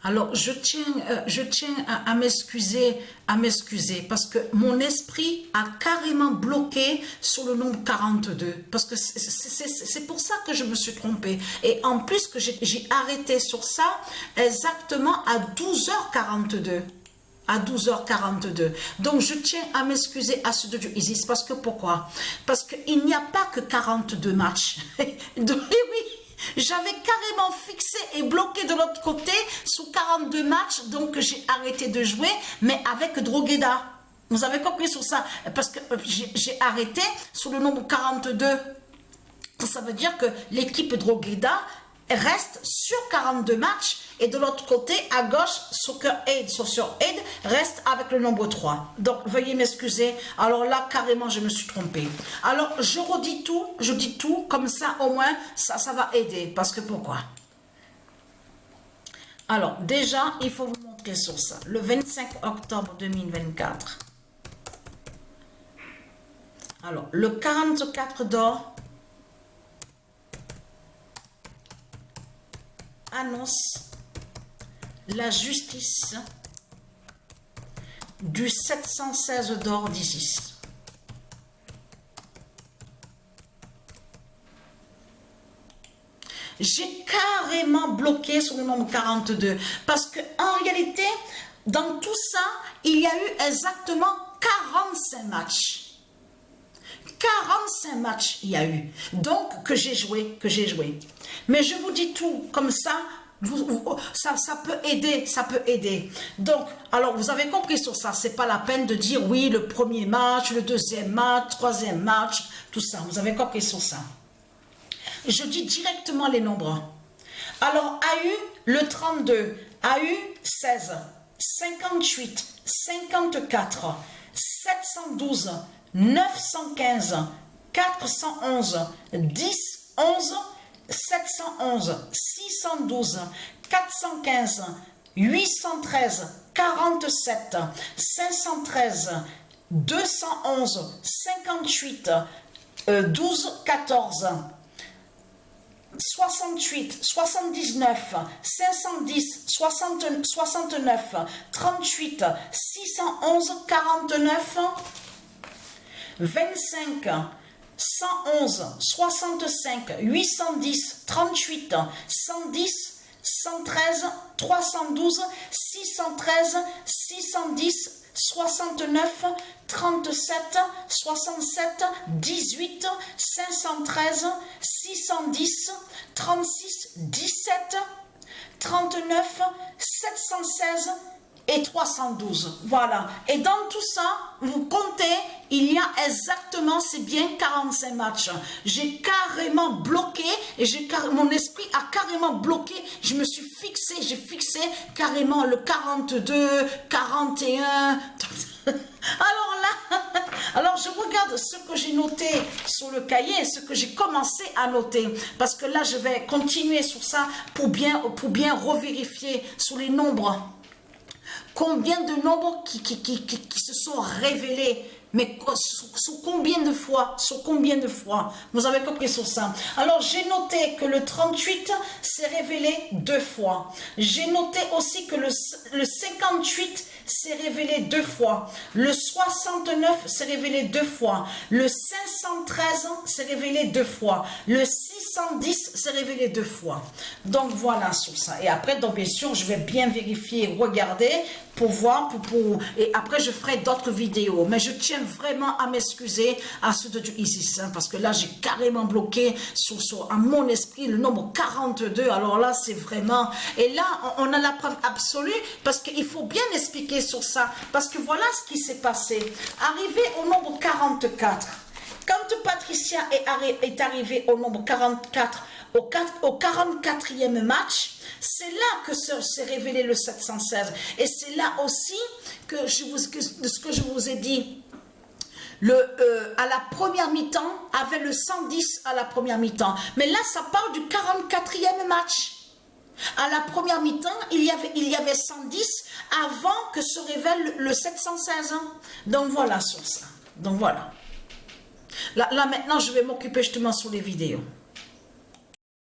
Alors, je tiens à m'excuser, parce que mon esprit a carrément bloqué sur le nombre 42, parce que c'est pour ça que je me suis trompée. Et en plus que j'ai arrêté sur ça exactement à 12h42. À 12h42. Donc, je tiens à m'excuser à ceux de Dieu Isis, parce que pourquoi? Parce qu'il n'y a pas que 42 matchs. Donc, oui. J'avais carrément fixé et bloqué de l'autre côté sous 42 matchs, donc j'ai arrêté de jouer, mais avec Drogheda. Vous avez compris sur ça? Parce que j'ai arrêté sur le nombre 42. Ça veut dire que l'équipe Drogheda reste sur 42 matchs et de l'autre côté, à gauche, Soccer Aid, reste avec le nombre 3. Donc, veuillez m'excuser. Alors là, carrément, je me suis trompée. Alors, je redis tout, je dis tout, comme ça, au moins, ça va aider. Parce que pourquoi? Alors, déjà, il faut vous montrer sur ça. Le 25 octobre 2024. Alors, le 44 d'or annonce la justice du 716 d'or d'Isis. J'ai carrément bloqué sur le nombre 42 parce que en réalité, dans tout ça, il y a eu exactement 45 matchs. 45 matchs il y a eu, donc que j'ai joué. Mais je vous dis tout comme ça, ça peut aider, Donc, alors vous avez compris sur ça, c'est pas la peine de dire oui, le premier match, le deuxième match, troisième match, tout ça, vous avez compris sur ça. Je dis directement les nombres. Alors, a eu le 32, a eu 16, 58, 54, 712, 915, 411, 10, 11, 711, 612, 415, 813, 47, 513, 211, 58, 12, 14, 68, 79, 510, 69, 38, 611, 49, 25, 111, 65, 810, 38, 110, 113, 312, 613, 610, 69, 37, 67, 18, 513, 610, 36, 17, 39, 716 et 312. Voilà. Et dans tout ça, vous comptez, il y a exactement, c'est bien 45 matchs. J'ai carrément bloqué, et mon esprit a carrément bloqué. Je me suis fixé, j'ai fixé carrément le 42, 41. Alors là, alors je regarde ce que j'ai noté sur le cahier, ce que j'ai commencé à noter, parce que là je vais continuer sur ça pour bien revérifier sur les nombres. Combien de nombres qui se sont révélés, mais sur combien de fois, vous avez compris sur ça. Alors j'ai noté que le 38 s'est révélé 2 fois. J'ai noté aussi que le 58 s'est révélé 2 fois. Le 69 s'est révélé 2 fois. Le 513 s'est révélé 2 fois. Le 610 s'est révélé 2 fois. Donc voilà sur ça. Et après, donc bien sûr, je vais bien vérifier, regarder pour voir, et après je ferai d'autres vidéos. Mais je tiens vraiment à m'excuser à ceux de Isis, hein, parce que là j'ai carrément bloqué à mon esprit le nombre 42. Alors là c'est vraiment, et là on a la preuve absolue, parce qu'il faut bien expliquer sur ça, parce que voilà ce qui s'est passé. Arrivé au nombre 44, quand Patricia est arrivée au nombre 44, au 44e match, c'est là que s'est révélé le 716. Et c'est là aussi que ce que je vous ai dit, à la première mi-temps, avec le 110 à la première mi-temps. Mais là, ça parle du 44e match. À la première mi-temps, il y avait 110 avant que se révèle le 716. Donc voilà sur ça. Donc voilà. Là maintenant, je vais m'occuper justement sur les vidéos.